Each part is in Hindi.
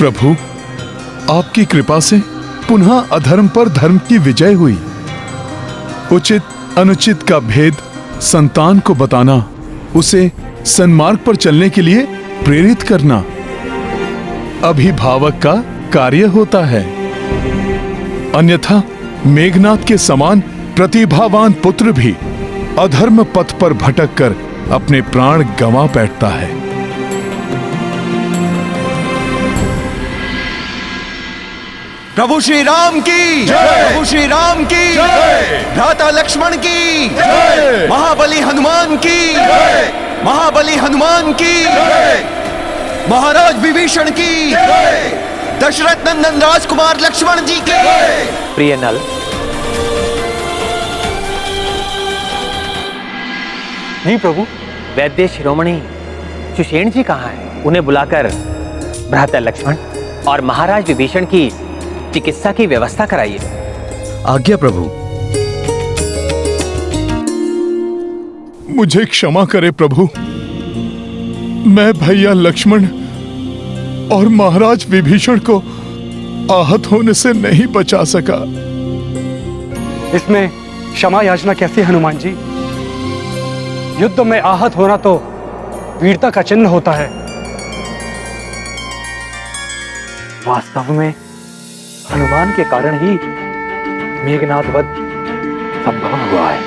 प्रभु, आपकी कृपा से पुनः अधर्म पर धर्म की विजय हुई। उचित अनुचित का भेद संतान को बताना, उसे सन्मार्ग पर चलने के लिए प्रेरित करना अभिभावक का कार्य होता है। अन्यथा मेघनाद के समान प्रतिभावान पुत्र भी अधर्म पथ पर भटक कर अपने प्राण गंवा बैठता है। प्रभु श्री राम की जय। प्रभु श्री राम की जय। भ्राता लक्ष्मण की जय। महाबली हनुमान की जय। महाबली हनुमान की जय। महाराज विभीषण की जय। दशरथ नंदन राजकुमार लक्ष्मण जी की जय। प्रिय नल, जी प्रभु। वैद्य शिरोमणि सुषेण जी कहाँ हैं? उन्हें बुलाकर भ्राता लक्ष्मण और महाराज विभीषण की चिकित्सा की व्यवस्था कराइए। आज्ञा प्रभु। मुझे क्षमा करे प्रभु, मैं भैया लक्ष्मण और महाराज विभीषण को आहत होने से नहीं बचा सका। इसमें क्षमा याचना कैसी हनुमान जी? युद्ध में आहत होना तो वीरता का चिन्ह होता है। वास्तव में हनुमान के कारण ही मेघनाद वध संभव हुआ है।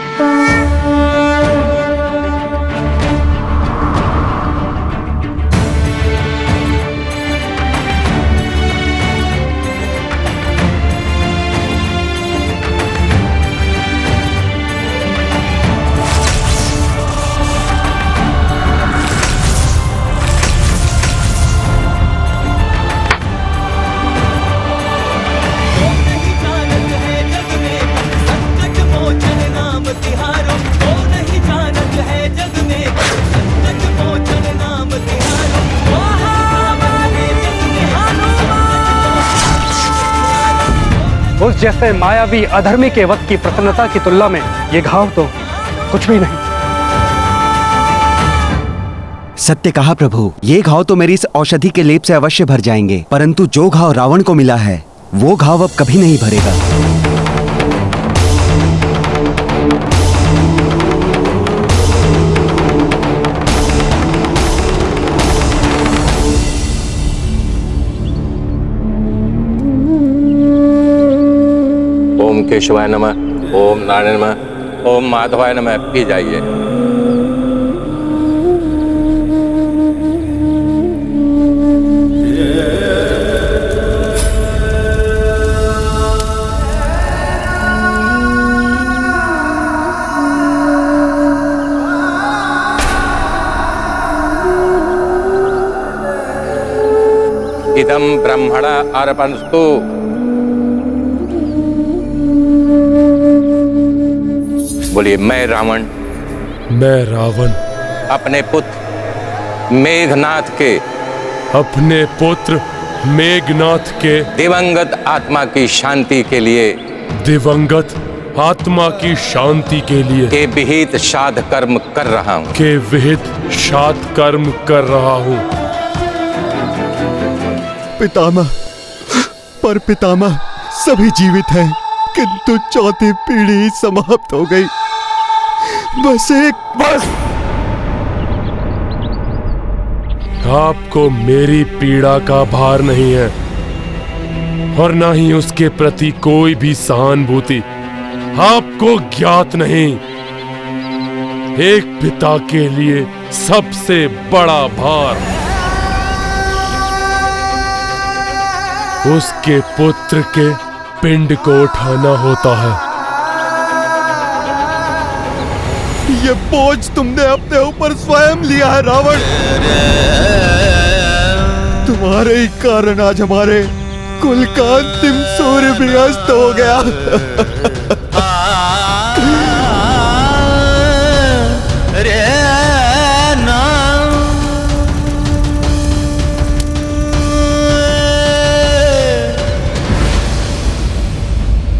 उस जैसे मायावी अधर्मी के वक्त की प्रसन्नता की तुलना में ये घाव तो कुछ भी नहीं। सत्य कहा प्रभु, ये घाव तो मेरी इस औषधि के लेप से अवश्य भर जाएंगे, परंतु जो घाव रावण को मिला है वो घाव अब कभी नहीं भरेगा। ओम केशवाय नमः, ओम नारायण नमः, ओम माधवाय नमः। पी जाइए। इदं ब्रह्मण अर्पणस्तु। बोलिए, मैं रावण अपने पुत्र मेघनाथ के दिवंगत आत्मा की शांति के लिए के विहित श्राद्ध कर्म कर रहा हूँ। पितामह, पर पितामह सभी जीवित हैं, किंतु चौथी पीढ़ी समाप्त हो गई। बस आपको मेरी पीड़ा का भार नहीं है और न ही उसके प्रति कोई भी सहानुभूति आपको ज्ञात नहीं। एक पिता के लिए सबसे बड़ा भार उसके पुत्र के पिंड को उठाना होता है। ये बोझ तुमने अपने ऊपर स्वयं लिया है रावण। तुम्हारे ही कारण आज हमारे कुल का अंतिम सूर्य भी अस्त हो गया।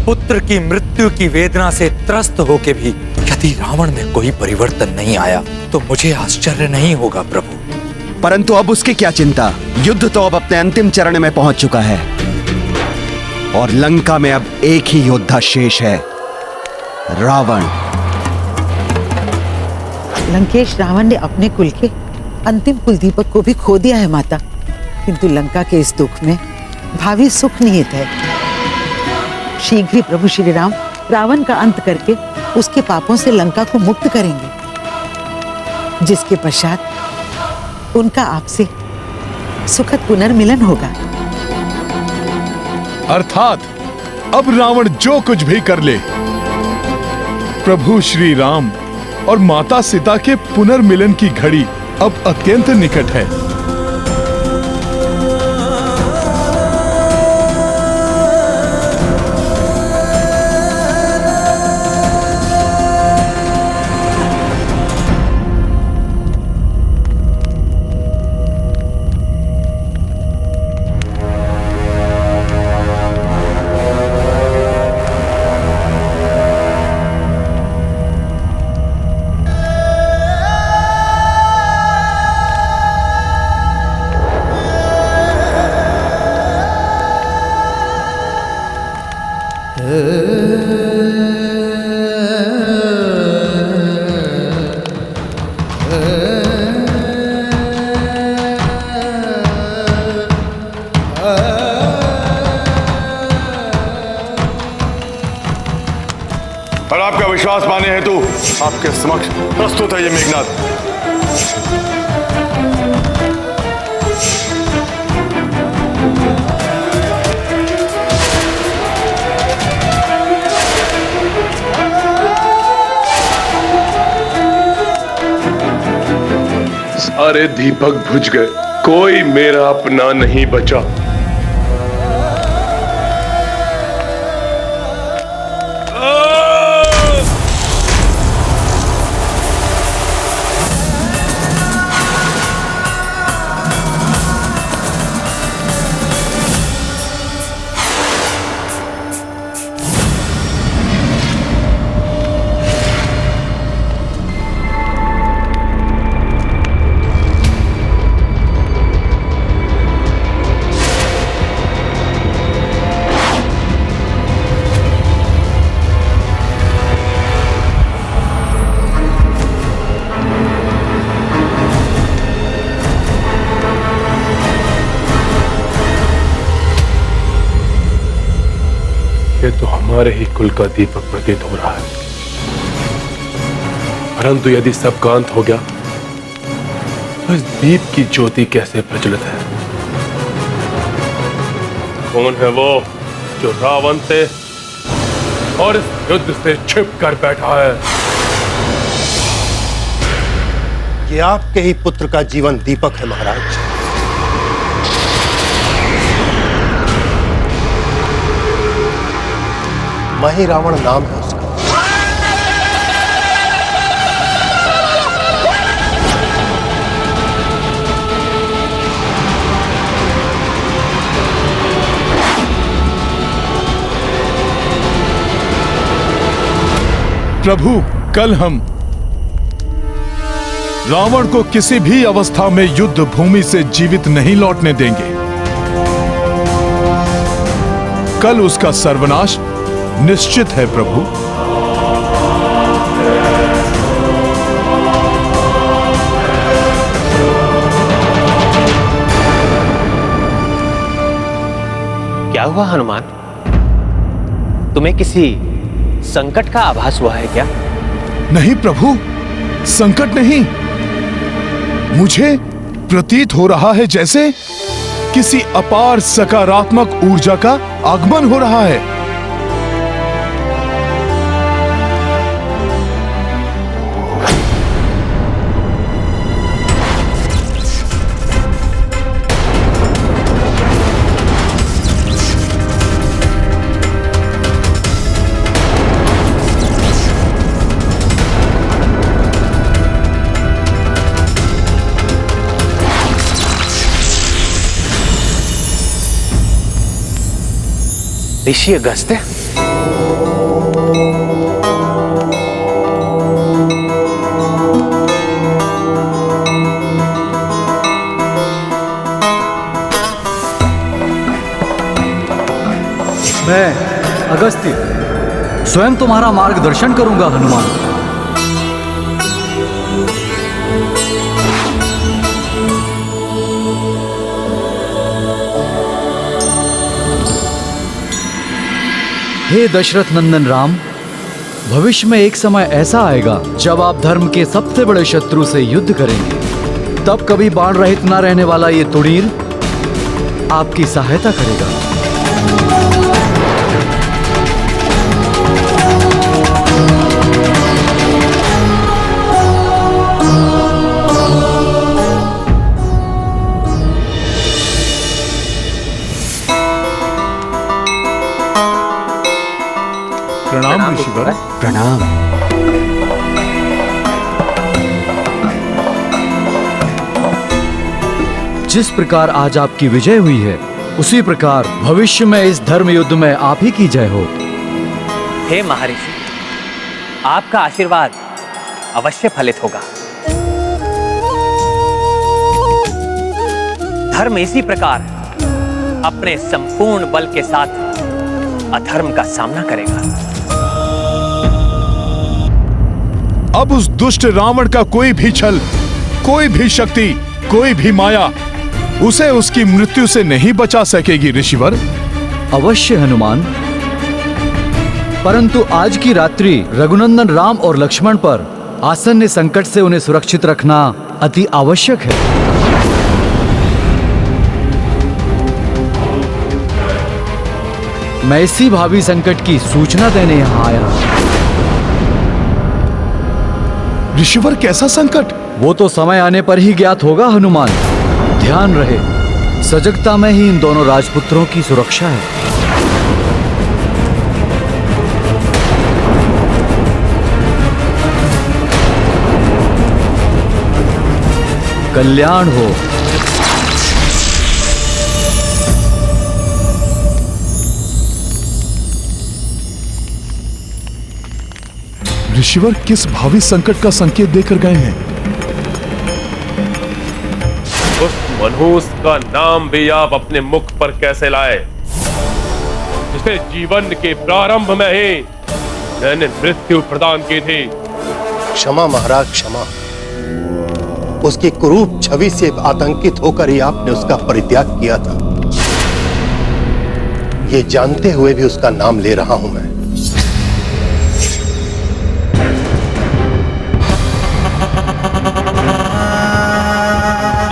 पुत्र की मृत्यु की वेदना से त्रस्त होके भी यदि रावण में कोई परिवर्तन नहीं आया तो मुझे आश्चर्य नहीं होगा प्रभु। परंतु अब उसकी क्या चिंता। युद्ध तो अब अपने अंतिम चरण में पहुंच चुका है और लंका में अब एक ही योद्धा शेष है, रावण। लंकेश रावण ने अपने कुल के अंतिम कुल दीपक को भी खो दिया है माता, किंतु लंका के इस दुख में भावी सुख निहित है। शीघ्र ही प्रभु श्री राम रावण का अंत करके उसके पापों से लंका को मुक्त करेंगे, जिसके पश्चात उनका आपसे सुखद पुनर्मिलन होगा। अर्थात अब रावण जो कुछ भी कर ले, प्रभु श्री राम और माता सीता के पुनर्मिलन की घड़ी अब अत्यंत निकट है। और आपका विश्वास पाने हेतु आपके समक्ष प्रस्तुत है ये मेघनाद। सारे दीपक बुझ गए, कोई मेरा अपना नहीं बचा। ये तो हमारे ही कुल का दीपक प्रतीत हो रहा है, परंतु यदि सब का अंत हो गया तो इस दीप की ज्योति कैसे प्रज्वलित है? कौन है वो जो रावण से और इस युद्ध से छिप कर बैठा है? ये आपके ही पुत्र का जीवन दीपक है महाराज। मही रावण नाम है उसका। प्रभु, कल हम रावण को किसी भी अवस्था में युद्ध भूमि से जीवित नहीं लौटने देंगे। कल उसका सर्वनाश निश्चित है प्रभु। क्या हुआ हनुमान? तुम्हें किसी संकट का आभास हुआ है क्या? नहीं प्रभु, संकट नहीं। मुझे प्रतीत हो रहा है जैसे किसी अपार सकारात्मक ऊर्जा का आगमन हो रहा है। ऋषि अगस्त्य, मैं अगस्त्य स्वयं तुम्हारा मार्गदर्शन करूंगा हनुमान। हे दशरथ नंदन राम, भविष्य में एक समय ऐसा आएगा जब आप धर्म के सबसे बड़े शत्रु से युद्ध करेंगे। तब कभी बाण रहित न रहने वाला ये तुणीर आपकी सहायता करेगा। प्रणाम ऋषिवर। प्रणाम। जिस प्रकार आज आपकी विजय हुई है, उसी प्रकार भविष्य में इस धर्म युद्ध में आप ही की जय हो। हे महर्षि, आपका आशीर्वाद अवश्य फलित होगा। धर्म इसी प्रकार अपने संपूर्ण बल के साथ अधर्म का सामना करेगा। अब उस दुष्ट रावण का कोई भी छल, कोई भी शक्ति, कोई भी माया उसे उसकी मृत्यु से नहीं बचा सकेगी ऋषिवर। अवश्य हनुमान, परंतु आज की रात्रि रघुनंदन राम और लक्ष्मण पर आसन्न संकट से उन्हें सुरक्षित रखना अति आवश्यक है। मैं इसी भावी संकट की सूचना देने यहां आया। ऋषिवर, कैसा संकट? वो तो समय आने पर ही ज्ञात होगा हनुमान। ध्यान रहे, सजगता में ही इन दोनों राजपुत्रों की सुरक्षा है। कल्याण हो। ऋषिवर किस भावी संकट का संकेत देकर गए हैं? उस मनहूस का नाम भी आप अपने मुख पर कैसे लाए, जिसे जीवन के प्रारंभ में ही मैंने मृत्यु प्रदान की थी? क्षमा महाराज, क्षमा। उसकी कुरूप छवि से आतंकित होकर ही आपने उसका परित्याग किया था। ये जानते हुए भी उसका नाम ले रहा हूं मैं।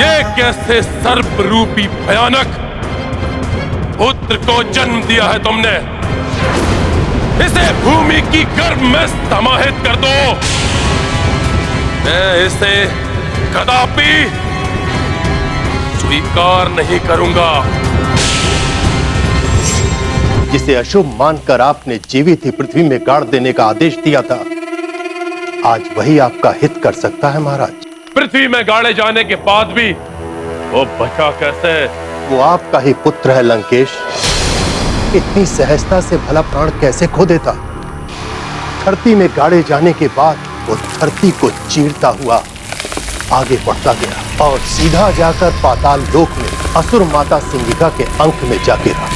ये कैसे सर्प रूपी भयानक पुत्र को जन्म दिया है तुमने? इसे भूमि की गर्भ में समाहित कर दो। मैं इसे कदापि स्वीकार नहीं करूंगा। जिसे अशुभ मानकर आपने जीवित ही पृथ्वी में गाड़ देने का आदेश दिया था, आज वही आपका हित कर सकता है महाराज। पृथ्वी में गाड़े जाने के बाद भी वो बचा कैसे? वो आपका ही पुत्र है लंकेश। इतनी सहजता से भला प्राण कैसे खो देता? धरती में गाड़े जाने के बाद वो धरती को चीरता हुआ आगे बढ़ता गया और सीधा जाकर पाताल लोक में असुर माता सिंगिका के अंक में जा गिरा।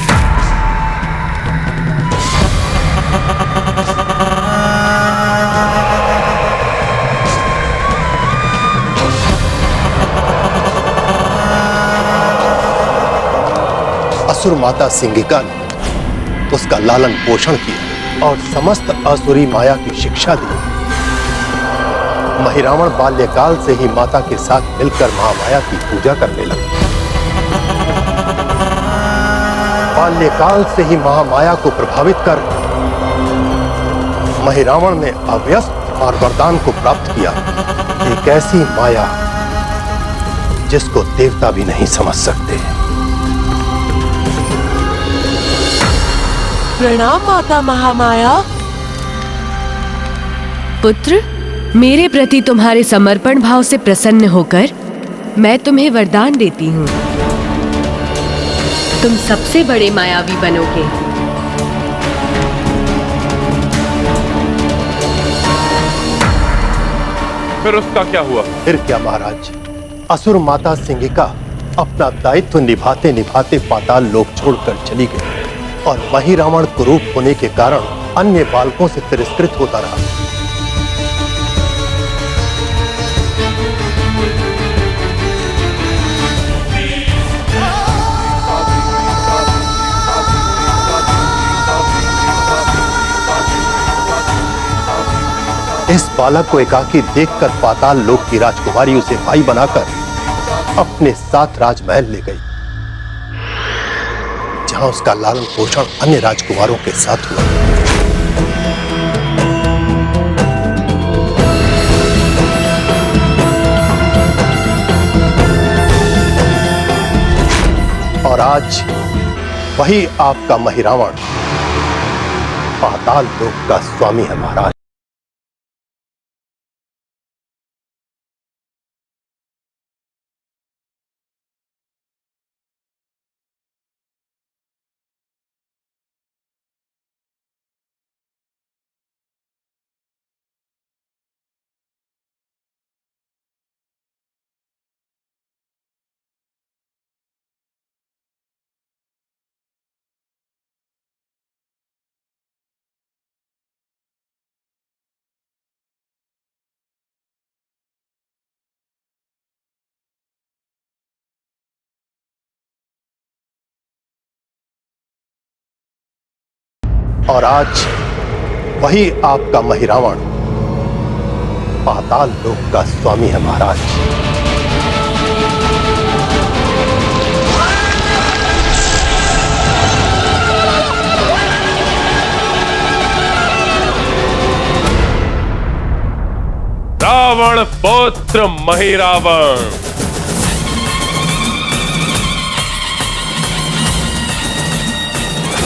असुर माता सिंगिका ने उसका लालन पोषण किया और समस्त असुरी माया की शिक्षा दी। महिरावण बाल्यकाल से ही माता के साथ मिलकर महामाया की पूजा करने लगा। बाल्यकाल से ही महामाया को प्रभावित कर महिरावण ने अव्यस्त और वरदान को प्राप्त किया। एक ऐसी माया जिसको देवता भी नहीं समझ सकते। प्रणाम माता महामाया। पुत्र, मेरे प्रति तुम्हारे समर्पण भाव से प्रसन्न होकर मैं तुम्हें वरदान देती हूँ। तुम सबसे बड़े मायावी बनोगे। फिर उसका क्या हुआ? फिर क्या महाराज, असुर माता सिंगिका अपना दायित्व निभाते निभाते पाताल लोक छोड़कर चली गई। और महिरावण कुरूप होने के कारण अन्य बालकों से तिरस्कृत होता रहा। इस बालक को एकाकी देखकर पाताल लोक की राजकुमारी उसे भाई बनाकर अपने साथ राजमहल ले गई, जहां उसका लालन पोषण अन्य राजकुमारों के साथ हुआ। और आज वही आपका महिरावण पाताल लोक का स्वामी है महाराज। और आज वही आपका महिरावण पाताल लोक का स्वामी है महाराज। रावण पुत्र महिरावण,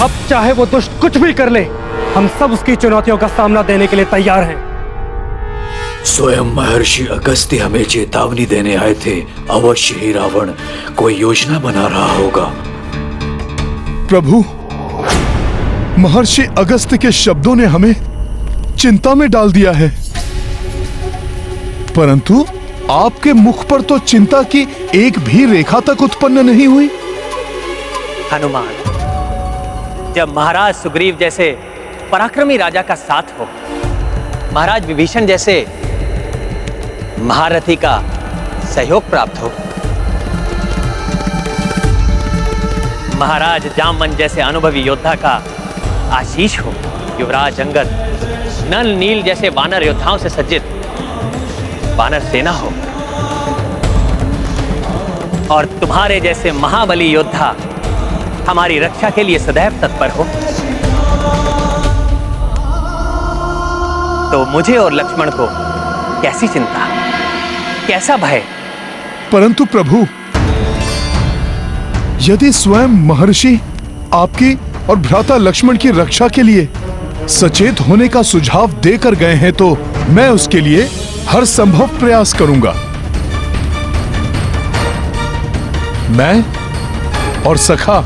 अब चाहे वो दुष्ट कुछ भी कर ले, हम सब उसकी चुनौतियों का सामना देने के लिए तैयार हैं। स्वयं महर्षि अगस्त्य हमें चेतावनी देने आए थे। अवश्य ही रावण कोई योजना बना रहा होगा। प्रभु, महर्षि अगस्त्य के शब्दों ने हमें चिंता में डाल दिया है, परंतु आपके मुख पर तो चिंता की एक भी रेखा तक उत्पन्न नहीं हुई। हनुमान, जब महाराज सुग्रीव जैसे पराक्रमी राजा का साथ हो, महाराज विभीषण जैसे महारथी का सहयोग प्राप्त हो, महाराज जामवंत जैसे अनुभवी योद्धा का आशीष हो, युवराज अंगद, नल नील जैसे वानर योद्धाओं से सज्जित वानर सेना हो, और तुम्हारे जैसे महाबली योद्धा हमारी रक्षा के लिए सदैव तत्पर हो, तो मुझे और लक्ष्मण को कैसी चिंता, कैसा भय। परंतु प्रभु, यदि स्वयं महर्षि आपकी और भ्राता लक्ष्मण की रक्षा के लिए सचेत होने का सुझाव देकर गए हैं, तो मैं उसके लिए हर संभव प्रयास करूंगा। मैं और सखा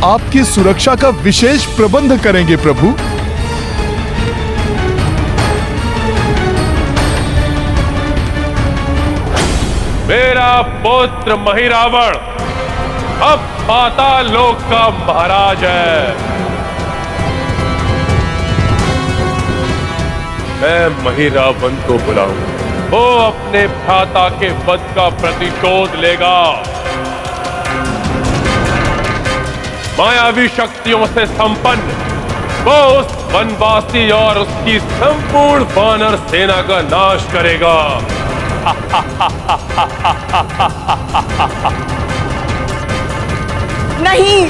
आपकी सुरक्षा का विशेष प्रबंध करेंगे प्रभु। मेरा पुत्र महिरावण अब पाताल लोक का महाराज है। मैं महिरावण को बुलाऊं, वो अपने भ्राता के वध का प्रतिशोध लेगा। मायावी शक्तियों से संपन्न वो उस वनवासी और उसकी संपूर्ण वानर सेना का नाश करेगा। नहीं,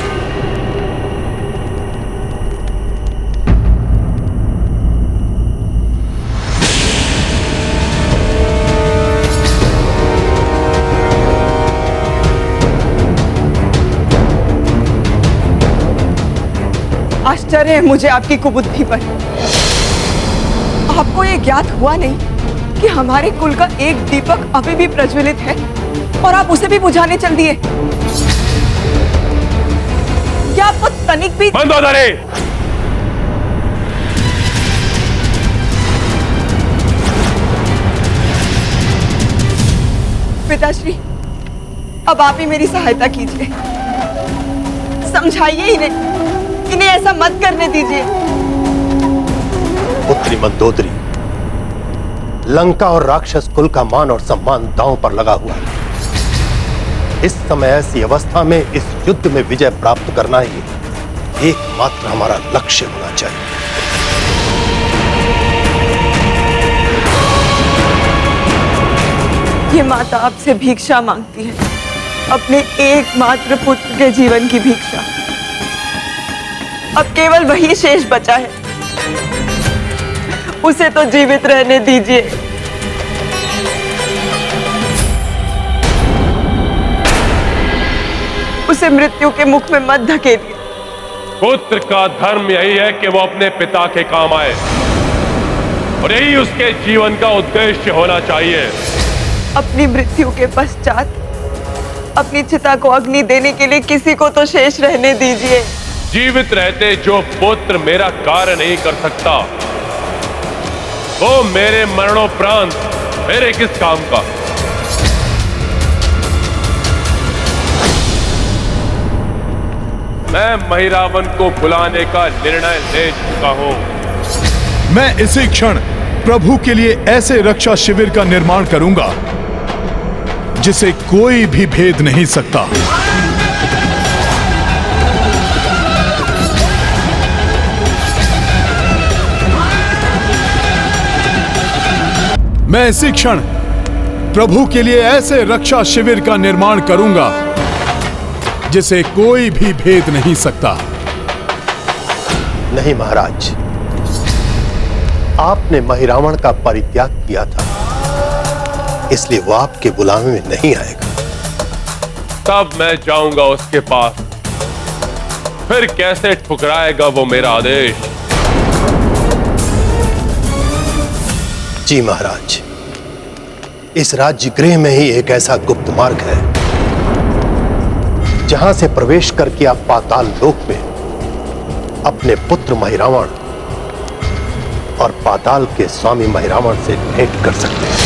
आश्चर्य है मुझे आपकी कुबुद्धि पर। आपको ये ज्ञात हुआ नहीं कि हमारे कुल का एक दीपक अभी भी प्रज्वलित है और आप उसे भी बुझाने चल दिए। क्या आपको तनिक भी बंद हो जाए। पिताश्री, अब आप ही मेरी सहायता कीजिए। समझाइए इन्हें इन्हें ऐसा मत करने दीजिए। पुत्री मंदोदरी, लंका और राक्षस कुल का मान और सम्मान दांव पर लगा हुआ है। इस समय ऐसी अवस्था में इस युद्ध में विजय प्राप्त करना ही एकमात्र हमारा लक्ष्य होना चाहिए। ये माता आपसे भिक्षा मांगती है, अपने एकमात्र पुत्र के जीवन की भिक्षा। अब केवल वही शेष बचा है, उसे तो जीवित रहने दीजिए। उसे मृत्यु के मुख में मत धकेलिए। पुत्र का धर्म यही है कि वो अपने पिता के काम आए, और यही उसके जीवन का उद्देश्य होना चाहिए। अपनी मृत्यु के पश्चात अपनी चिता को अग्नि देने के लिए किसी को तो शेष रहने दीजिए। जीवित रहते जो पुत्र मेरा कार्य नहीं कर सकता, वो मेरे मरणोपरांत मेरे किस काम का। मैं महिरावन को बुलाने का निर्णय ले चुका हूं। मैं इसी क्षण प्रभु के लिए ऐसे रक्षा शिविर का निर्माण करूंगा जिसे कोई भी भेद नहीं सकता। मैं इसी क्षण प्रभु के लिए ऐसे रक्षा शिविर का निर्माण करूंगा जिसे कोई भी भेद नहीं सकता। नहीं महाराज, आपने महिरावण का परित्याग किया था, इसलिए वो आपके बुलावे में नहीं आएगा। तब मैं जाऊंगा उसके पास, फिर कैसे ठुकराएगा वो मेरा आदेश। जी महाराज, इस राज्य गृह में ही एक ऐसा गुप्त मार्ग है जहां से प्रवेश करके आप पाताल लोक में अपने पुत्र महिरावण और पाताल के स्वामी महिरावण से भेंट कर सकते हैं।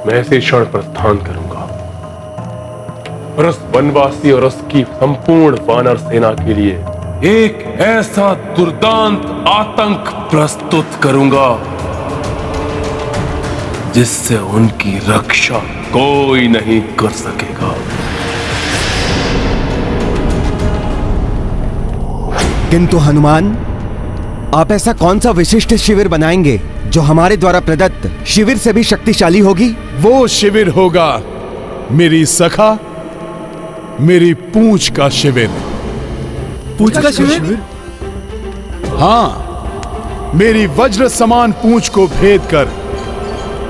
मैं इसी क्षण प्रस्थान करूंगा और उस वनवासी और उसकी संपूर्ण वानर सेना के लिए एक ऐसा दुर्दांत आतंक प्रस्तुत करूंगा जिससे उनकी रक्षा कोई नहीं कर सकेगा। किंतु हनुमान, आप ऐसा कौन सा विशिष्ट शिविर बनाएंगे जो हमारे द्वारा प्रदत्त शिविर से भी शक्तिशाली होगी? वो शिविर होगा मेरी सखा, मेरी पूंछ का शिविर। पूंछ का शिविर? हाँ, मेरी वज्र समान पूंछ को भेद कर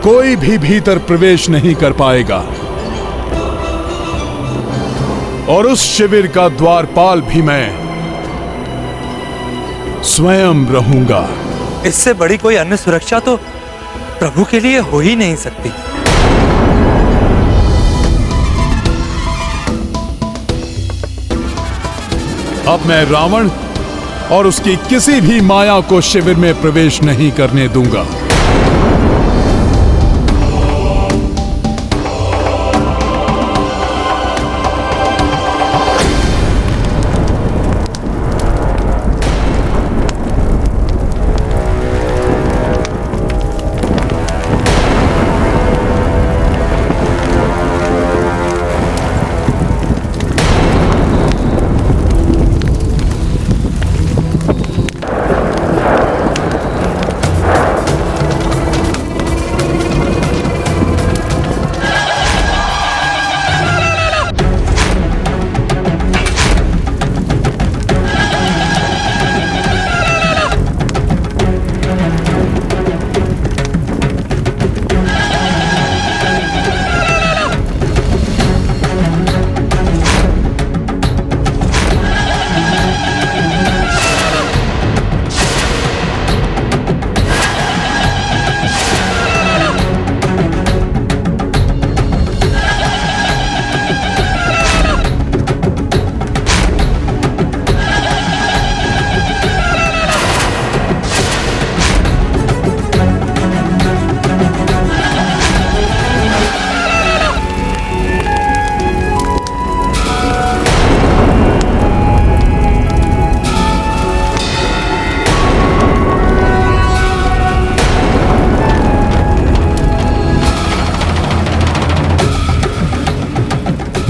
कोई भी भीतर प्रवेश नहीं कर पाएगा, और उस शिविर का द्वारपाल भी मैं स्वयं रहूंगा। इससे बड़ी कोई अन्य सुरक्षा तो प्रभु के लिए हो ही नहीं सकती। अब मैं रावण और उसकी किसी भी माया को शिविर में प्रवेश नहीं करने दूंगा।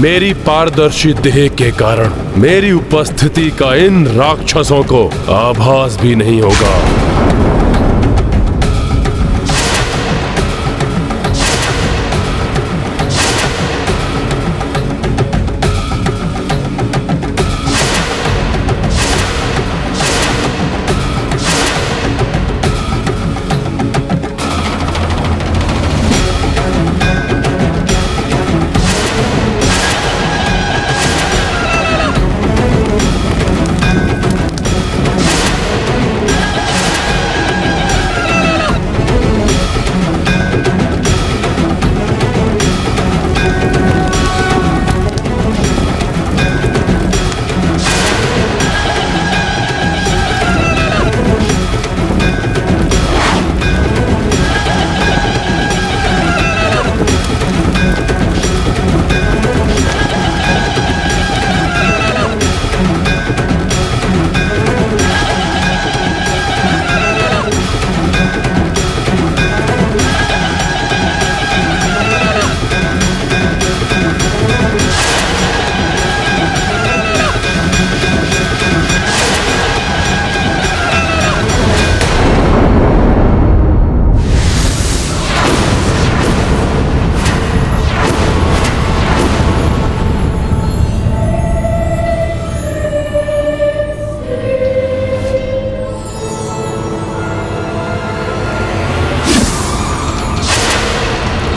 मेरी पारदर्शी देह के कारण मेरी उपस्थिति का इन राक्षसों को आभास भी नहीं होगा।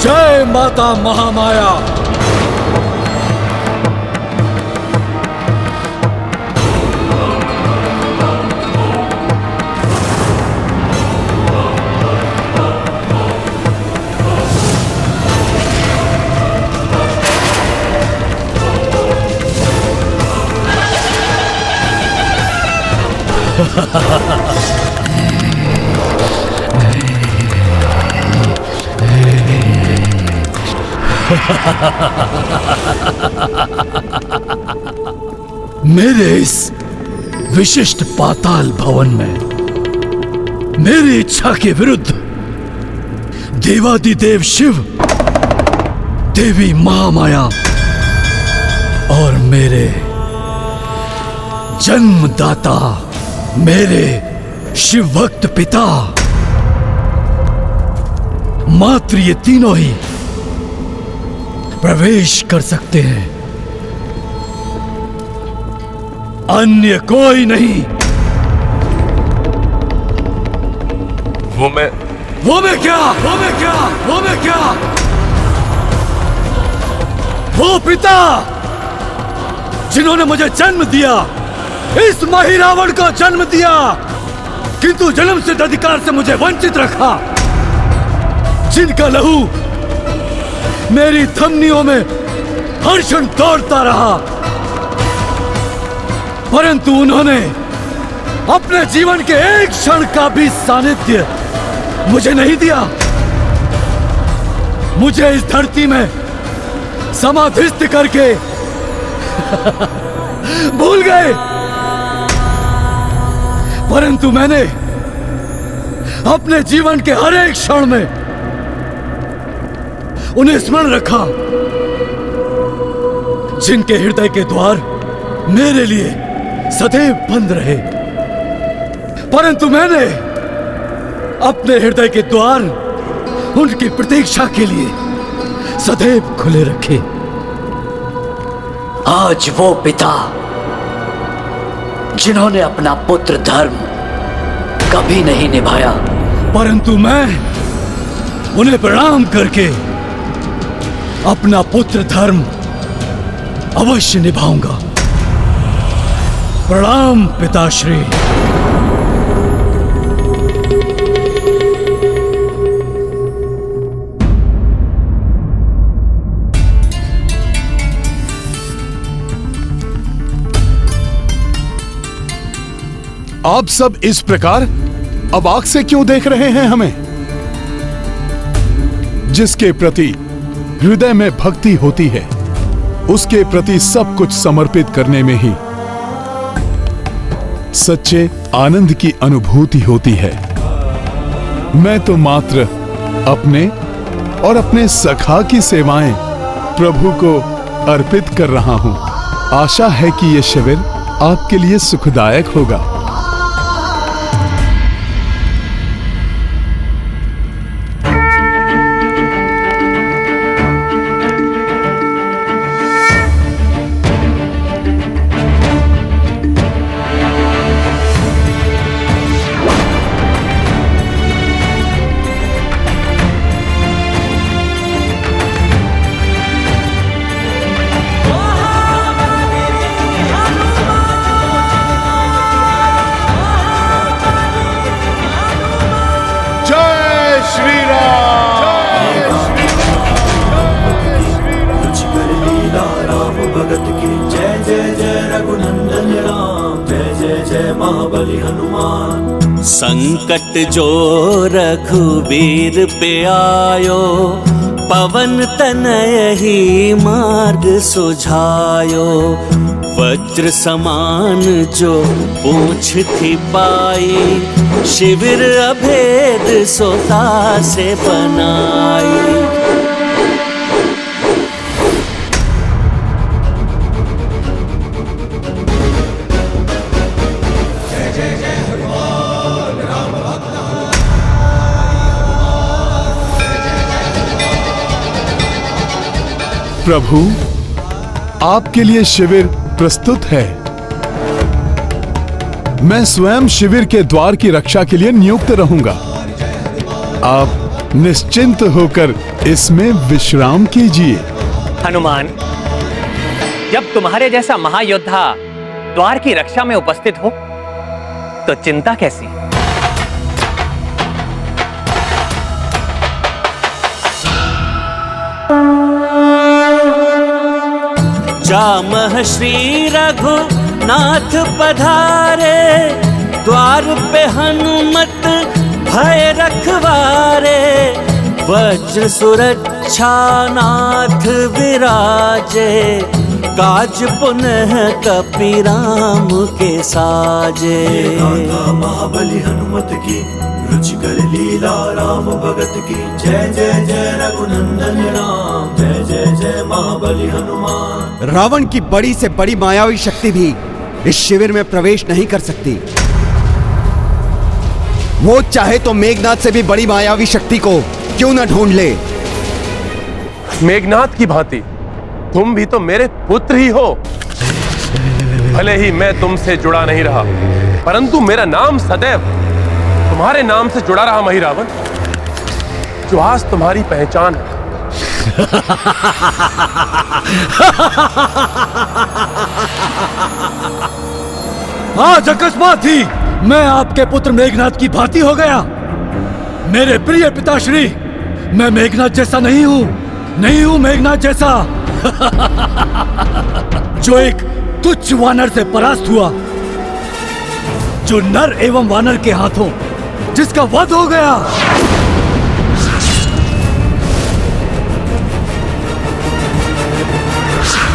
जय माता महामाया। मेरे इस विशिष्ट पाताल भवन में मेरी इच्छा के विरुद्ध देवादिदेव शिव, देवी महामाया और मेरे जन्मदाता मेरे शिव भक्त पिता मात्र ये तीनों ही प्रवेश कर सकते हैं, अन्य कोई नहीं। वो मैं क्या? वो पिता जिन्होंने मुझे जन्म दिया, इस मही रावण को जन्म दिया, किंतु जन्म सिद्ध अधिकार से मुझे वंचित रखा, जिनका लहू मेरी धमनियों में हर क्षण दौड़ता रहा, परंतु उन्होंने अपने जीवन के एक क्षण का भी सानिध्य मुझे नहीं दिया। मुझे इस धरती में समाधिस्थ करके भूल गए, परंतु मैंने अपने जीवन के हर एक क्षण में उन्हें स्मरण रखा, जिनके हृदय के द्वार मेरे लिए सदैव बंद रहे, परंतु मैंने अपने हृदय के द्वार उनकी प्रतीक्षा के लिए सदैव खुले रखे। आज वो पिता जिन्होंने अपना पुत्र धर्म कभी नहीं निभाया, परंतु मैं उन्हें प्रणाम करके अपना पुत्र धर्म अवश्य निभाऊंगा। प्रणाम पिताश्री। आप सब इस प्रकार अवाक से क्यों देख रहे हैं हमें? जिसके प्रति हृदय में भक्ति होती है, उसके प्रति सब कुछ समर्पित करने में ही सच्चे आनंद की अनुभूति होती है। मैं तो मात्र अपने और अपने सखा की सेवाएं प्रभु को अर्पित कर रहा हूँ। आशा है कि ये शिविर आपके लिए सुखदायक होगा। संकट जो रघुबीर पे आयो, पवन तनय ही मार्ग सुझायो। वज्र समान जो पूछ थी पाई, शिविर अभेद सोता से बनाई। प्रभु, आपके लिए शिविर प्रस्तुत है। मैं स्वयं शिविर के द्वार की रक्षा के लिए नियुक्त रहूंगा। आप निश्चिंत होकर इसमें विश्राम कीजिए। हनुमान, जब तुम्हारे जैसा महायोद्धा द्वार की रक्षा में उपस्थित हो तो चिंता कैसी? जामह श्री रघुनाथ पधारे, द्वार पे हनुमत भय रखवारे। वज्र सुरक्षा नाथ विराजे, काज पुनः कपि राम के साजे। महाबली हनुमत की रुचिकर लीला, राम भगत की जय जय जय रघुनंदन राम। जय जय जय महाबली हनुमान। रावण की बड़ी से बड़ी मायावी शक्ति भी इस शिविर में प्रवेश नहीं कर सकती। वो चाहे तो मेघनाद से भी बड़ी मायावी शक्ति को क्यों न ढूंढ ले। मेघनाद की भांति तुम भी तो मेरे पुत्र ही हो। भले ही मैं तुमसे जुड़ा नहीं रहा, परंतु मेरा नाम सदैव तुम्हारे नाम से जुड़ा रहा महिरावण, जो आज तुम्हारी पहचान है। आज अकस्मात ही मैं आपके पुत्र मेघनाद की भांति हो गया। मेरे प्रिय पिताश्री, मैं मेघनाद जैसा नहीं हूं मेघनाद जैसा जो एक तुच्छ वानर से परास्त हुआ, जो नर एवं वानर के हाथों जिसका वध हो गया।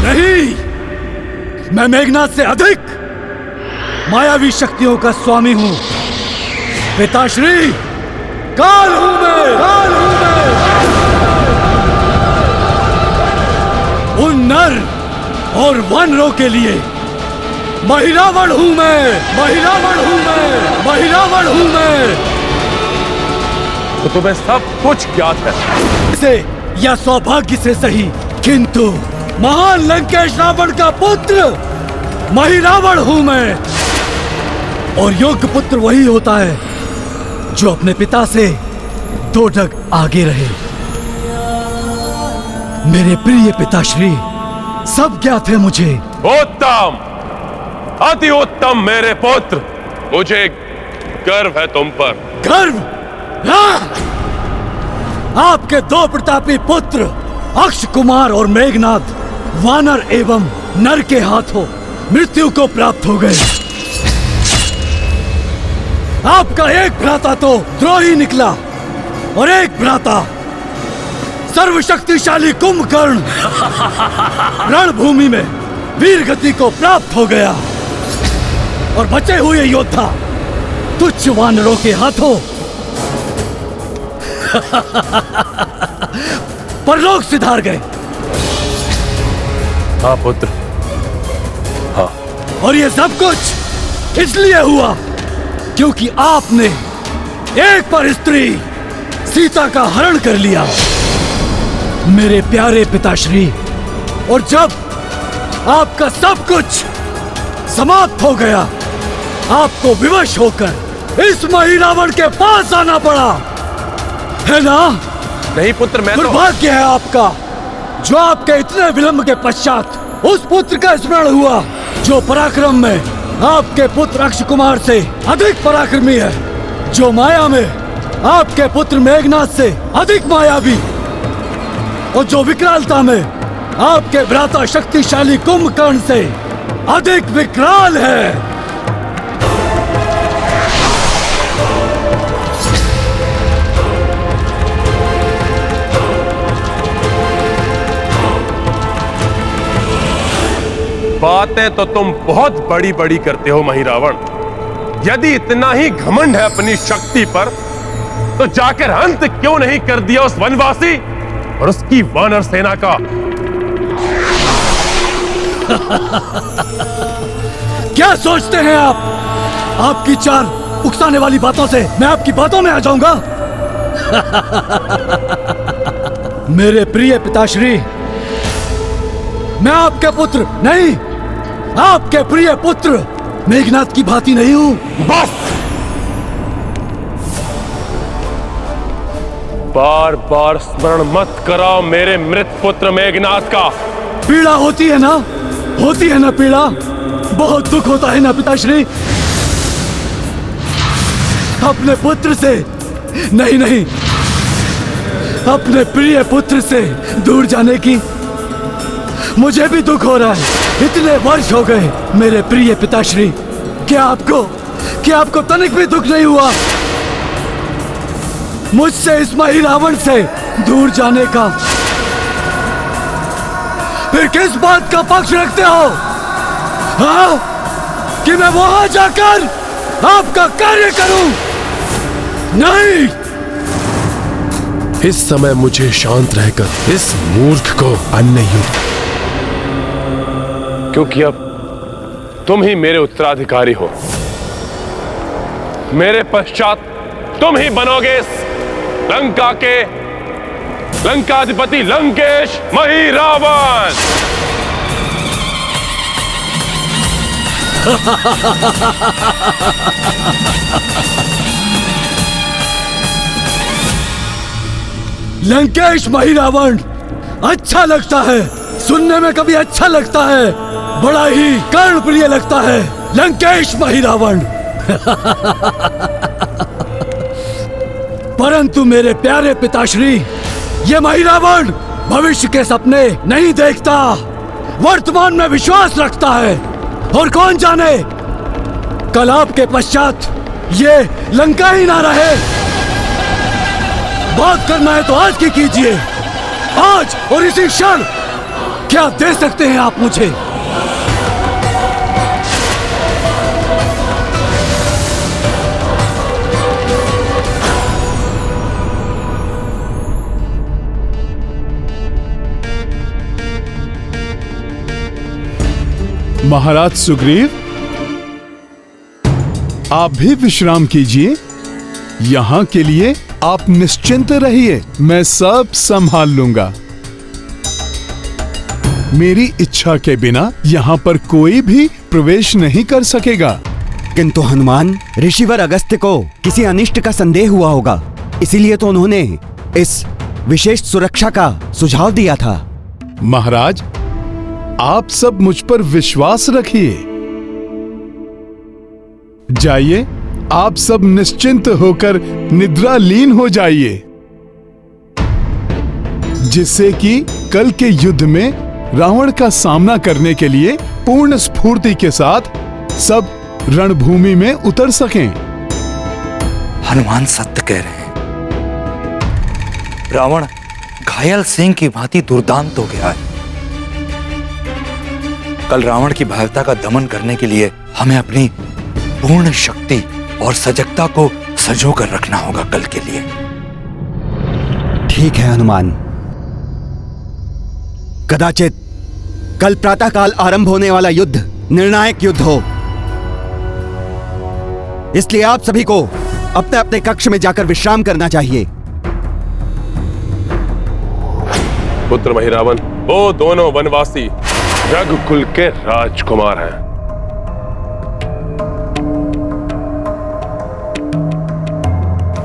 नहीं, मैं मेघनाद से अधिक मायावी शक्तियों का स्वामी हूं। पिताश्री, काल हूं मैं। उन नर और वानरों के लिए महिरावण हूं मैं। तो तुम्हें सब कुछ ज्ञात है। से या सौभाग्य से सही, किंतु महान लंकेश रावण का पुत्र महिरावण हूं मैं। और योग्य पुत्र वही होता है जो अपने पिता से 2 ढग आगे रहे। मेरे प्रिय पिताश्री, सब ज्ञात है मुझे। उत्तम, अति उत्तम मेरे पुत्र, मुझे गर्व है तुम पर। गर्व? आपके 2 प्रतापी पुत्र अक्ष कुमार और मेघनाद वानर एवं नर के हाथों मृत्यु को प्राप्त हो गए। आपका एक भ्राता तो द्रोही निकला और एक भ्राता सर्वशक्तिशाली कुंभकर्ण रणभूमि में वीर गति को प्राप्त हो गया। और बचे हुए योद्धा तुच्छ वानरों के हाथों परलोक सिधार गए। हाँ पुत्र, हाँ। और ये सब कुछ इसलिए हुआ क्योंकि आपने एक पर स्त्री सीता का हरण कर लिया, मेरे प्यारे पिताश्री। और जब आपका सब कुछ समाप्त हो गया, आपको विवश होकर इस मही रावण के पास आना पड़ा, है ना? नहीं पुत्र, मैं दुर्भाग्य है आपका जो आपके इतने विलंब के पश्चात उस पुत्र का स्मरण हुआ जो पराक्रम में आपके पुत्र अक्ष कुमार से अधिक पराक्रमी है, जो माया में आपके पुत्र मेघनाथ से अधिक मायावी, और जो विकरालता में आपके भ्राता शक्तिशाली कुंभकर्ण से अधिक विकराल है। बातें तो तुम बहुत बड़ी बड़ी करते हो मही रावण। यदि इतना ही घमंड है अपनी शक्ति पर, तो जाकर अंत क्यों नहीं कर दिया उस वनवासी और उसकी वानर सेना का? क्या सोचते हैं आप? आपकी चार उकसाने वाली बातों से मैं आपकी बातों में आ जाऊंगा? मेरे प्रिय पिताश्री, मैं आपके पुत्र नहीं, आपके प्रिय पुत्र मेघनाथ की भांति नहीं हूं। बस! बार बार स्मरण मत कराओ मेरे मृत पुत्र मेघनाथ का। पीड़ा होती है ना? होती है ना पीड़ा? बहुत दुख होता है ना पिताश्री? अपने पुत्र से नहीं, अपने प्रिय पुत्र से दूर जाने की मुझे भी दुख हो रहा है। इतने वर्ष हो गए मेरे प्रिय पिताश्री, क्या आपको तनिक भी दुख नहीं हुआ मुझसे इस मही रावण से दूर जाने का? फिर किस बात का पक्ष रखते हो? हाँ? कि मैं वहां जाकर आपका कार्य करूं? नहीं! इस समय मुझे शांत रहकर इस मूर्ख को अन्य युद्ध, क्योंकि अब तुम ही मेरे उत्तराधिकारी हो। मेरे पश्चात तुम ही बनोगे इस लंका के लंकाधिपति लंकेश मही रावण। लंकेश मही रावण अच्छा लगता है सुनने में, कभी अच्छा लगता है, बड़ा ही कर्णप्रिय लगता है लंकेश मही रावण। परंतु मेरे प्यारे पिताश्री, ये मही रावण भविष्य के सपने नहीं देखता, वर्तमान में विश्वास रखता है। और कौन जाने कल आपके पश्चात ये लंका ही ना रहे। बात करना है तो आज की कीजिए, आज और इसी क्षण। क्या दे सकते हैं आप मुझे? महाराज सुग्रीव, आप भी विश्राम कीजिए। यहाँ के लिए आप निश्चिंत रहिए, मैं सब संभाल लूंगा। मेरी इच्छा के बिना यहाँ पर कोई भी प्रवेश नहीं कर सकेगा। किंतु हनुमान, ऋषिवर अगस्त्य को किसी अनिष्ट का संदेह हुआ होगा, इसीलिए तो उन्होंने इस विशेष सुरक्षा का सुझाव दिया था। महाराज, आप सब मुझ पर विश्वास रखिए। जाइए, आप सब निश्चिंत होकर निद्रा लीन हो जाइए, जिससे कि कल के युद्ध में रावण का सामना करने के लिए पूर्ण स्फूर्ति के साथ सब रणभूमि में उतर सकें। हनुमान सत्य कह रहे हैं। रावण घायल सिंह की भांति दुर्दांत हो गया है। कल रावण की भयता का दमन करने के लिए हमें अपनी पूर्ण शक्ति और सजगता को संजो कर रखना होगा कल के लिए। ठीक है हनुमान, कदाचित कल प्रातःकाल आरंभ होने वाला युद्ध निर्णायक युद्ध हो, इसलिए आप सभी को अपने अपने कक्ष में जाकर विश्राम करना चाहिए। पुत्र महिरावन, वो दोनों वनवासी रघुकुल के राजकुमार हैं।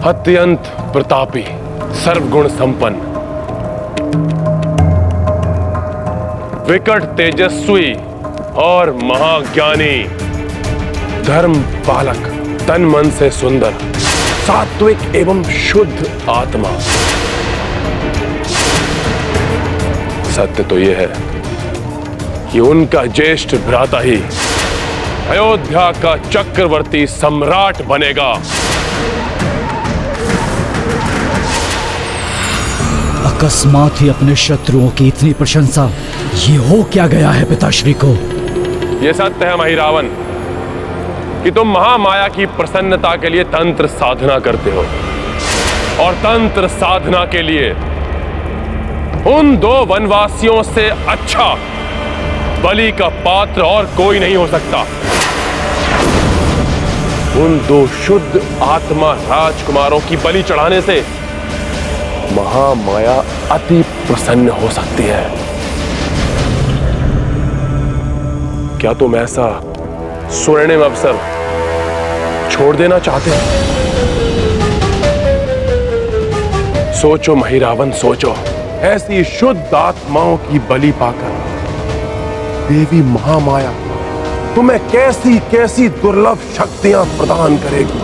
अत्यंत प्रतापी, सर्वगुण संपन्न, विकट तेजस्वी और महाज्ञानी, धर्म पालक, तन मन से सुंदर, सात्विक एवं शुद्ध आत्मा। सत्य तो यह है कि उनका ज्येष्ठ भ्राता ही अयोध्या का चक्रवर्ती सम्राट बनेगा। अकस्मात ही अपने शत्रुओं की इतनी प्रशंसा, ये हो क्या गया है पिताश्री को? यह सत्य है महिरावन कि तुम महामाया की प्रसन्नता के लिए तंत्र साधना करते हो, और तंत्र साधना के लिए उन दो वनवासियों से अच्छा बलि का पात्र और कोई नहीं हो सकता। उन दो शुद्ध आत्मा राजकुमारों की बलि चढ़ाने से महामाया अति प्रसन्न हो सकती है। क्या तुम ऐसा स्वर्णिम अवसर छोड़ देना चाहते हैं? सोचो महिरावन, सोचो। ऐसी शुद्ध आत्माओं की बलि पाकर देवी महामाया तुम्हें कैसी कैसी दुर्लभ शक्तियां प्रदान करेगी।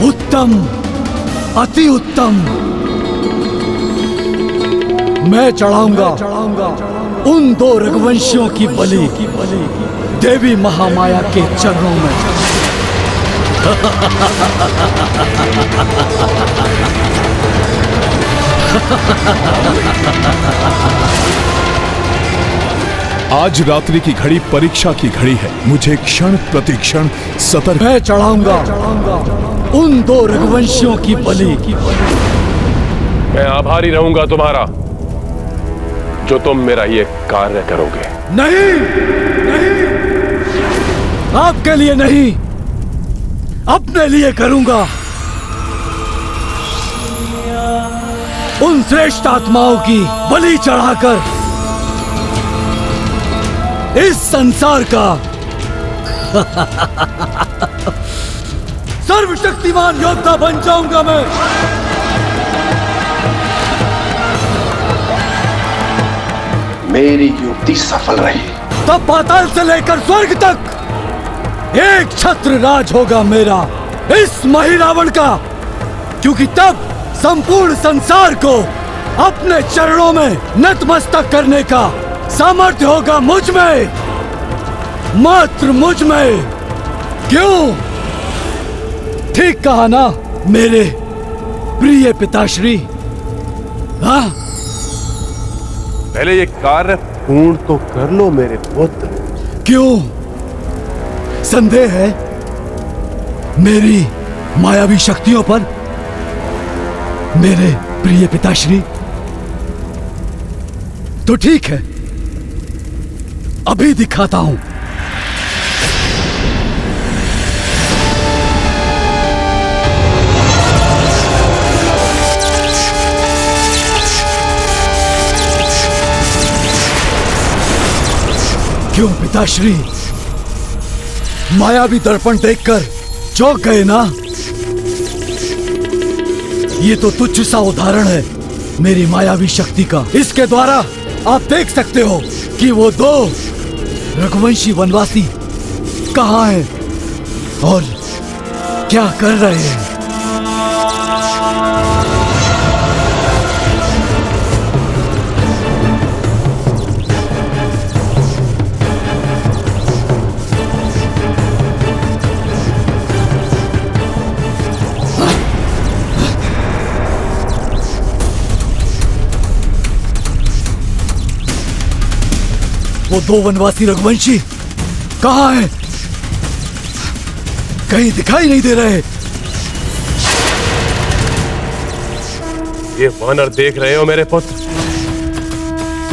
उत्तम, अति उत्तम। मैं चढ़ाऊंगा उन दो रघुवंशियों की बलि देवी महामाया के चरणों में। आज रात्रि की घड़ी परीक्षा की घड़ी है। मुझे क्षण प्रतिक्षण सतर्क। मैं चढ़ाऊंगा उन दो रघुवंशियों की बलि। मैं आभारी रहूंगा तुम्हारा, जो तुम मेरा ये कार्य करोगे। नहीं, नहीं, आपके लिए नहीं, अपने लिए करूंगा। उन श्रेष्ठ आत्माओं की बलि चढ़ाकर इस संसार का सर्वशक्तिमान योद्धा बन जाऊंगा मैं। मेरी युक्ति सफल रही। तब पाताल से लेकर स्वर्ग तक एक छत्र राज होगा मेरा, इस महिरावण का। क्योंकि तब संपूर्ण संसार को अपने चरणों में नतमस्तक करने का सामर्थ्य होगा मुझ में, मात्र मुझ में। क्यों? ठीक कहा ना मेरे प्रिय पिताश्री? हाँ, पहले ये कार्य पूर्ण तो कर लो मेरे पुत्र। क्यों? संदेह है मेरी मायावी शक्तियों पर मेरे प्रिय पिताश्री? तो ठीक है, अभी दिखाता हूं। क्यों पिताश्री, मायावी दर्पण देखकर चौंक गए ना? ये तो तुच्छ सा उदाहरण है मेरी मायावी शक्ति का। इसके द्वारा आप देख सकते हो कि वो दो रघुवंशी वनवासी कहाँ हैं और क्या कर रहे हैं। वो दो वनवासी रघुवंशी कहाँ हैं? कहीं दिखाई नहीं दे रहे। ये वानर देख रहे हो मेरे पुत्र,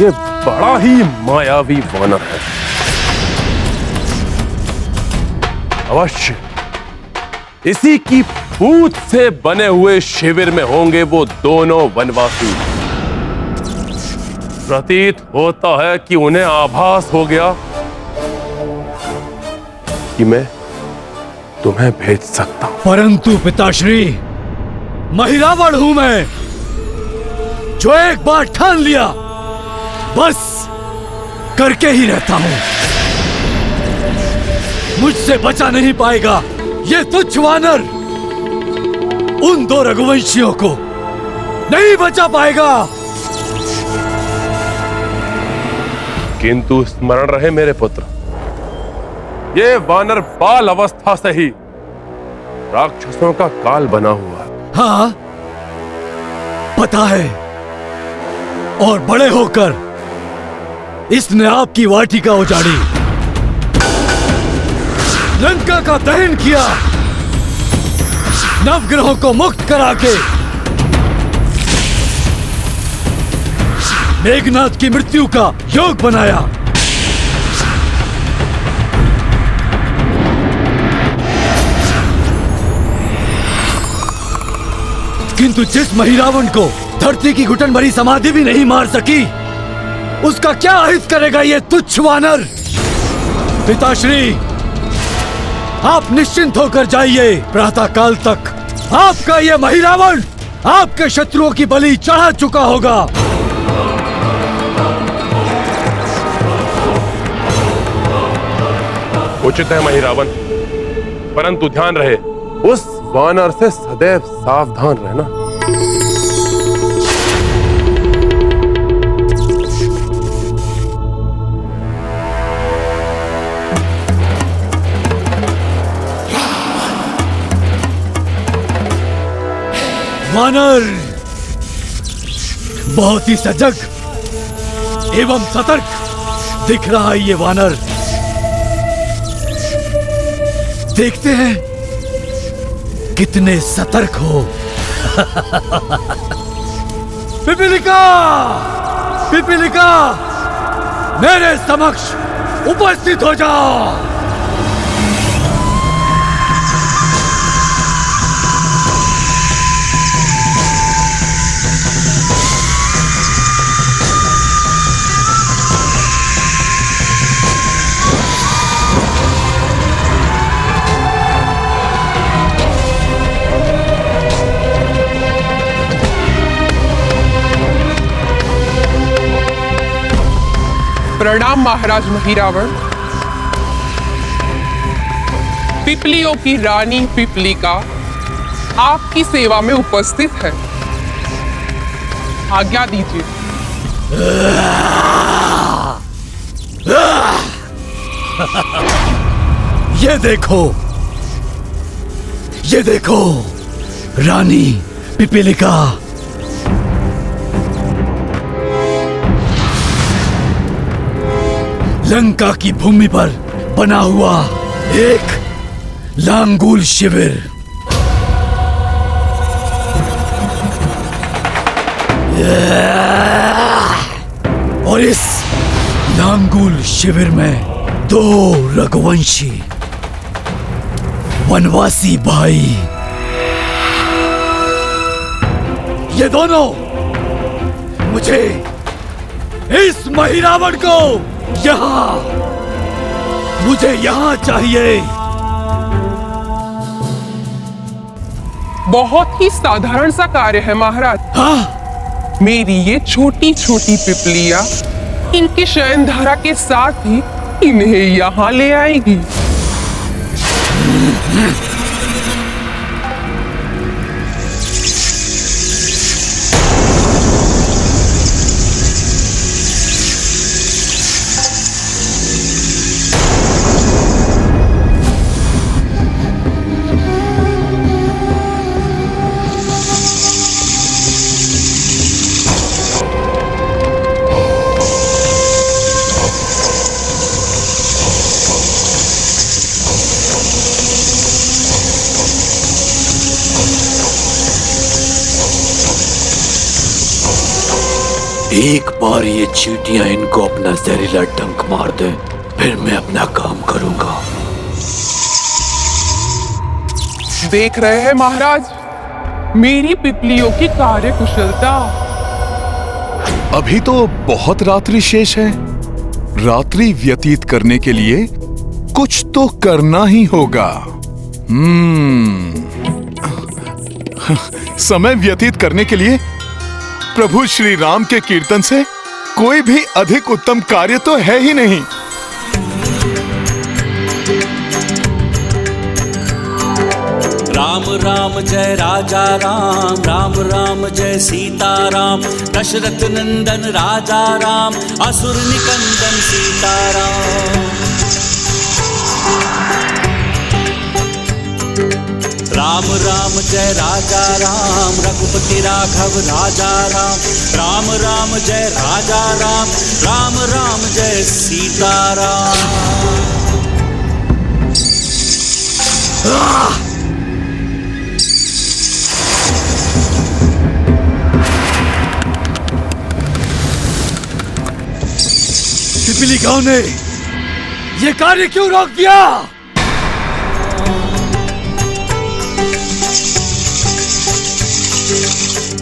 ये बड़ा ही मायावी वानर है। अवश्य इसी की पूत से बने हुए शिविर में होंगे वो दोनों वनवासी। प्रतीत होता है कि उन्हें आभास हो गया कि मैं तुम्हें भेज सकता हूं। परंतु पिताश्री, महिरावण हूं मैं, जो एक बार ठान लिया बस करके ही रहता हूं। मुझसे बचा नहीं पाएगा ये तुच्छ वानर, उन दो रघुवंशियों को नहीं बचा पाएगा। किंतु स्मरण रहे मेरे पुत्र, ये वानर बाल अवस्था से ही राक्षसों का काल बना हुआ है। हाँ, पता है। और बड़े होकर इसने आपकी वाटिका उजाड़ी, लंका का दहन किया, नवग्रहों को मुक्त करा के मेघनाथ की मृत्यु का योग बनाया। किंतु जिस महिरावण को धरती की घुटन भरी समाधि भी नहीं मार सकी, उसका क्या अहित करेगा ये तुच्छ वानर। पिताश्री, आप निश्चिंत होकर जाइए। प्रातः काल तक आपका ये महिरावण आपके शत्रुओं की बलि चढ़ा चुका होगा। उचित है महिरावण, परंतु ध्यान रहे उस वानर से सदैव सावधान रहना। वानर बहुत ही सजग एवं सतर्क दिख रहा है ये वानर। देखते हैं कितने सतर्क हो। पिपीलिका, पिपीलिका, मेरे समक्ष उपस्थित हो जाओ। प्रणाम महाराज महिरावण। पिपलियों की रानी पिपलिका आपकी सेवा में उपस्थित है, आज्ञा दीजिए। ये देखो रानी पिपीलिका। लंका की भूमि पर बना हुआ एक लांगूल शिविर। और इस लांगूल शिविर में दो रघुवंशी वनवासी भाई, ये दोनों मुझे इस महिरावण को मुझे यहाँ चाहिए। बहुत ही साधारण सा कार्य है महाराज। हाँ? मेरी ये छोटी छोटी पिपलियां इनके शयन धारा के साथ ही इन्हें यहाँ ले आएगी। एक बार ये चींटियां इनको अपना जहरीला डंक मार दें, फिर मैं अपना काम करूंगा। देख रहे हैं महाराज, मेरी पिपलियों की कार्यकुशलता। अभी तो बहुत रात्रि शेष है। रात्रि व्यतीत करने के लिए कुछ तो करना ही होगा। समय व्यतीत करने के लिए प्रभु श्री राम के कीर्तन से कोई भी अधिक उत्तम कार्य तो है ही नहीं। राम राम जय राजा राम, राम राम जय सीता राम, दशरथ नंदन राजा राम, असुर निकंदन सीता राम। राम राम जय राजा राम, रघुपति राघव राजा राम, राम राम जय राजा राम, राम राम जय सीता राम। पिपीलिकाओं ने ये कार्य क्यों रोक दिया?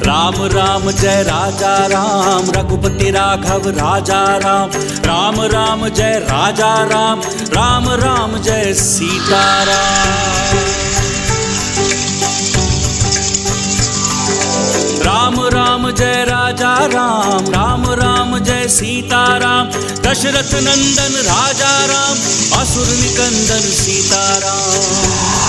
राम राम जय राजा राम, रघुपति राघव राजा राम, राम राम जय राजा राम, राम राम जय सीता राम। राम राम जय राजा राम, राम राम जय सीता राम, दशरथ नंदन राजा राम, असुर निकंदन सीता राम।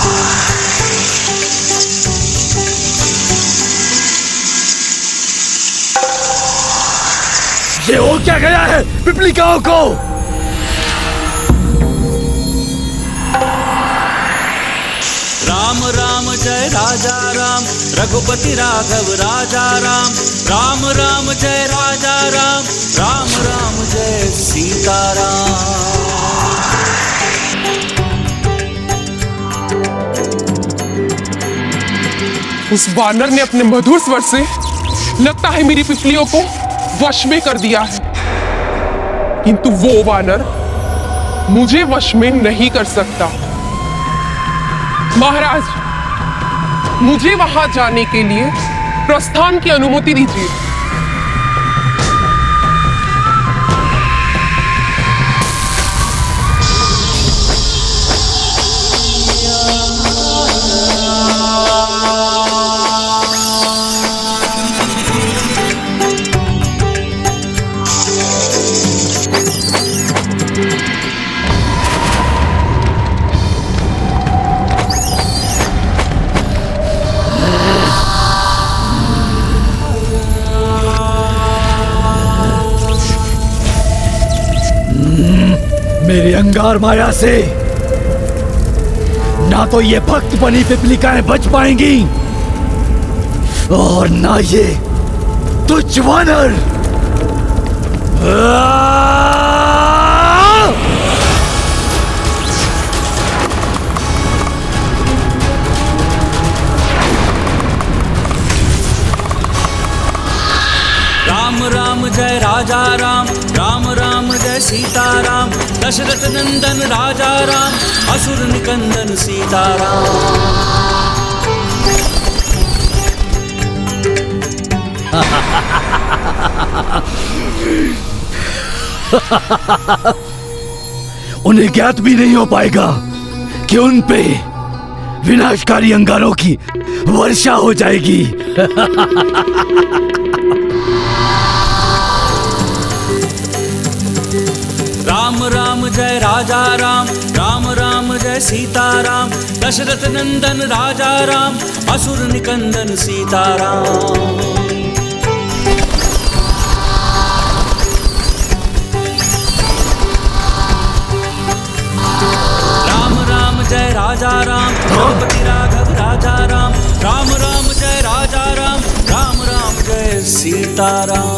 ये हो क्या गया है पिपलिकाओं को? राम राम जय राजा राम, रघुपति राघव राजा राम, राम राम जय राजा राम, राम राम जय सीता राम। उस वानर ने अपने मधुर स्वर से लगता है मेरी पिपलियों को वश में कर दिया है, किंतु वो वानर मुझे वश में नहीं कर सकता। महाराज, मुझे वहां जाने के लिए प्रस्थान की अनुमति दीजिए। मेरी अंगार माया से ना तो ये भक्त बनी पिपलिकाएं बच पाएंगी और ना ये तुच्छ वानर। राम राम जय राजा राम, राम राम जय सीता राम, दशरथ नंदन राजा राम, असुर निकंदन सीता राम। उन्हें ज्ञात भी नहीं हो पाएगा कि उन पे विनाशकारी अंगारों की वर्षा हो जाएगी। राम राम जय राजा राम, राम राम जय सीता राम, दशरथ नंदन राजा राम, असुर निकंदन सीता राम। राम राम जय राजा राम, रघुपति राघव राजा राम, राम राम जय राजा राम, राम राम जय सीता राम।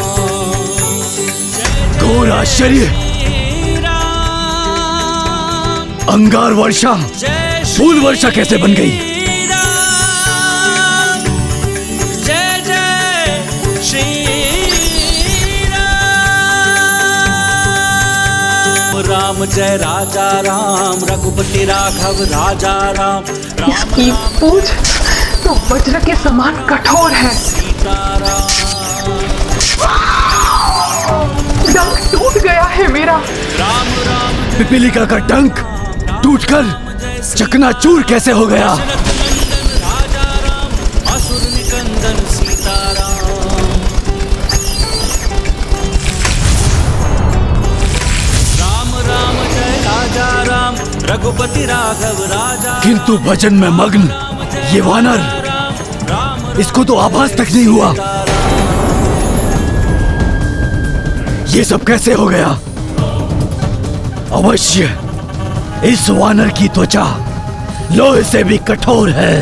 घोर आश्चर्य! अंगार वर्षा फूल वर्षा कैसे बन गई? जय जय श्री राम। राम जय राजा राम रघुपति राघव राजा राम इसकी पूंछ तो वज्र के समान कठोर है। डंक टूट गया है मेरा। पिपीलिका का डंक टूटकर चकनाचूर कैसे हो गया? असुर निकंदन सीताराम। राम राम जय राजा राम रघुपति राघव राजा। किंतु भजन में मग्न ये वानर, इसको तो आभास तक नहीं हुआ। ये सब कैसे हो गया? अवश्य इस वानर की त्वचा लोहे से भी कठोर है।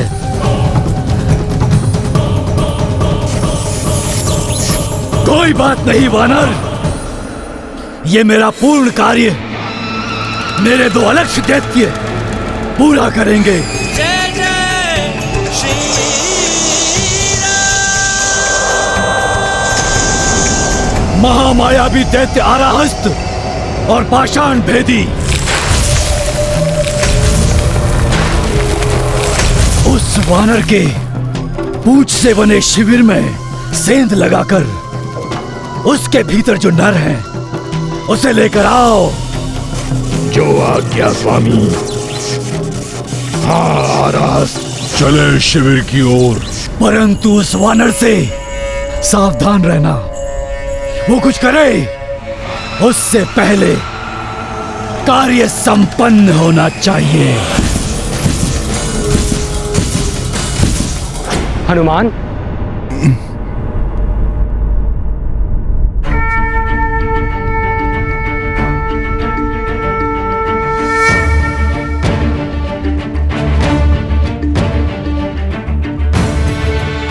कोई बात नहीं वानर, ये मेरा पूर्ण कार्य मेरे दो अलक्ष्य दैत्य पूरा करेंगे। जय जय श्री महामायावी दैत्य आराहस्त और पाषाण भेदी उस वानर के पूंछ से बने शिविर में सेंध लगाकर उसके भीतर जो नर है उसे लेकर आओ। जो आज्ञा स्वामी। हाँ रास, चले शिविर की ओर। परंतु उस वानर से सावधान रहना, वो कुछ करे उससे पहले कार्य संपन्न होना चाहिए। हनुमान,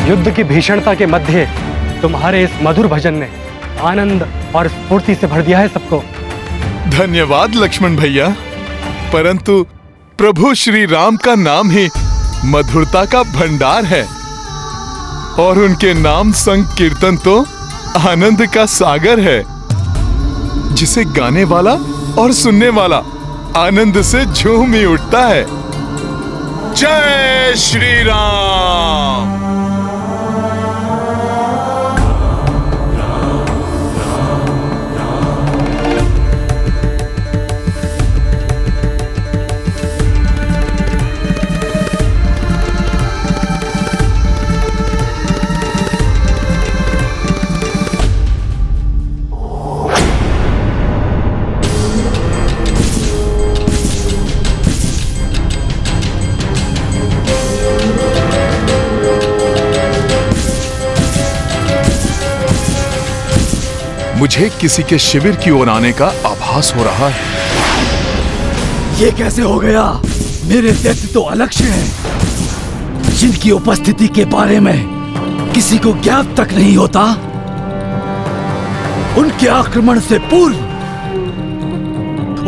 युद्ध की भीषणता के मध्य तुम्हारे इस मधुर भजन ने आनंद और स्फूर्ति से भर दिया है सबको। धन्यवाद लक्ष्मण भैया, परंतु प्रभु श्री राम का नाम ही मधुरता का भंडार है और उनके नाम संकीर्तन तो आनंद का सागर है, जिसे गाने वाला और सुनने वाला आनंद से झूम ही उठता है। जय श्री राम। मुझे किसी के शिविर की ओर आने का आभास हो रहा है। ये कैसे हो गया? मेरे दैत्य तो अलक्ष्य हैं, जिनकी उपस्थिति के बारे में किसी को ज्ञात तक नहीं होता। उनके आक्रमण से पूर्व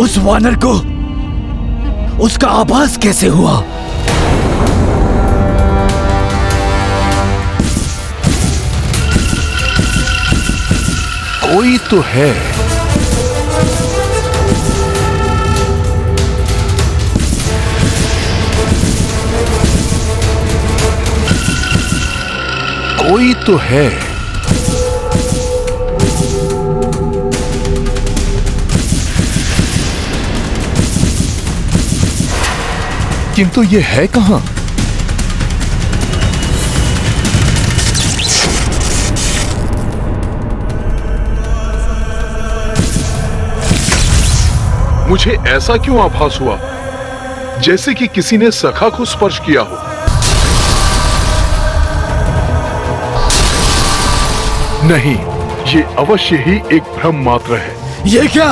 उस वानर को उसका आभास कैसे हुआ? कोई तो है। कोई तो है। किंतु ये है कहां? मुझे ऐसा क्यों आभास हुआ जैसे कि किसी ने सखा को स्पर्श किया हो। नहीं, ये अवश्य ही एक भ्रम मात्र है। ये क्या?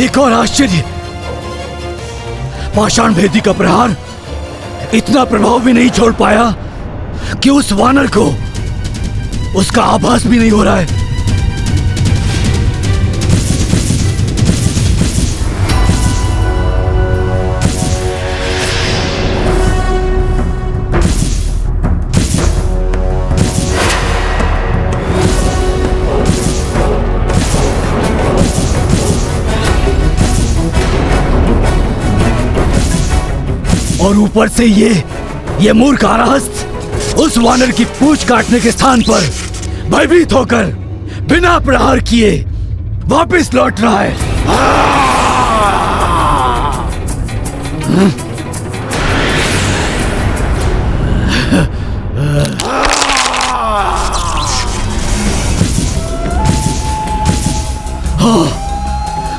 एक और आश्चर्य, पाषाण भेदी का प्रहार इतना प्रभाव भी नहीं छोड़ पाया कि उस वानर को उसका आभास भी नहीं हो रहा है। और ऊपर से ये मूर्ख आराहस्त उस वानर की पूंछ काटने के स्थान पर भयभीत होकर बिना प्रहार किए वापस लौट रहा है।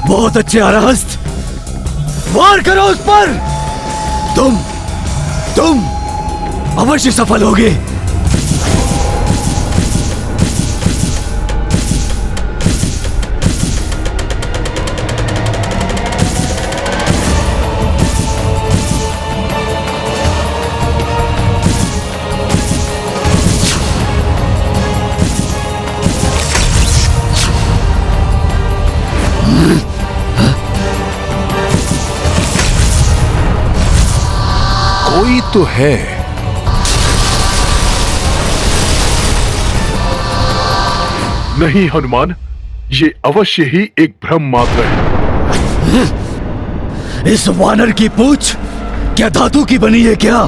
बहुत अच्छे आराहस्त, वार करो उस पर। तुम अवश्य सफल होगे। कोई तो है। नहीं हनुमान, ये अवश्य ही एक भ्रम मात्र है। इस वानर की पूंछ क्या धातु की बनी है क्या,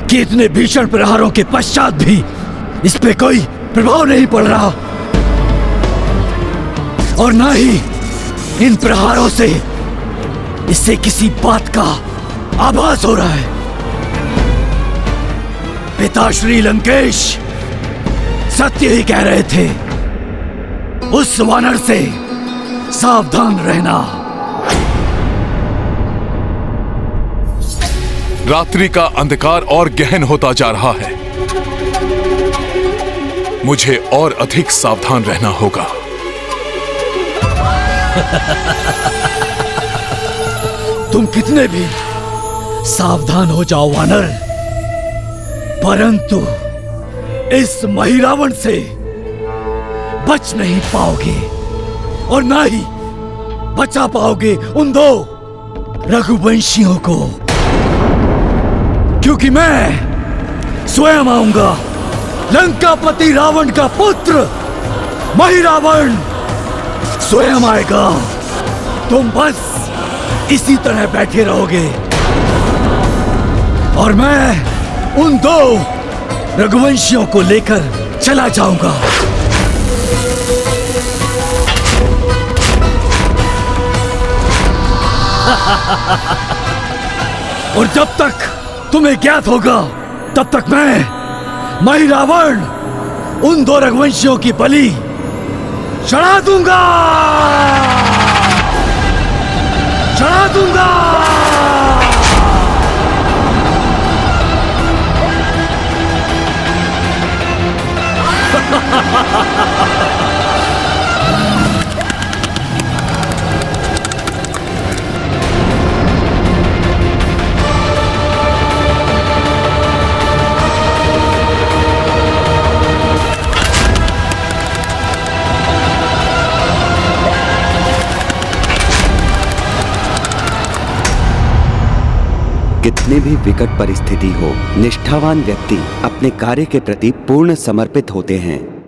कि इतने भीषण प्रहारों के पश्चात भी इस पे कोई प्रभाव नहीं पड़ रहा, और ना ही इन प्रहारों से इससे किसी बात का आभास हो रहा है। पिताश्री लंकेश सत्य ही कह रहे थे, उस वानर से सावधान रहना। रात्रि का अंधकार और गहन होता जा रहा है, मुझे और अधिक सावधान रहना होगा। तुम कितने भी सावधान हो जाओ वानर, परंतु इस महिरावण से बच नहीं पाओगे, और ना ही बचा पाओगे उन दो रघुवंशियों को, क्योंकि मैं स्वयं आऊंगा, लंकापति रावण का पुत्र महिरावण स्वयं आएगा। तुम बस इसी तरह बैठे रहोगे और मैं उन दो रघुवंशियों को लेकर चला जाऊंगा। और जब तक तुम्हें ज्ञात होगा, तब तक मैं महिरावण उन दो रघुवंशियों की बलि चढ़ा दूंगा, चढ़ा दूंगा। कितनी भी विकट परिस्थिति हो, निष्ठावान व्यक्ति अपने कार्य के प्रति पूर्ण समर्पित होते हैं।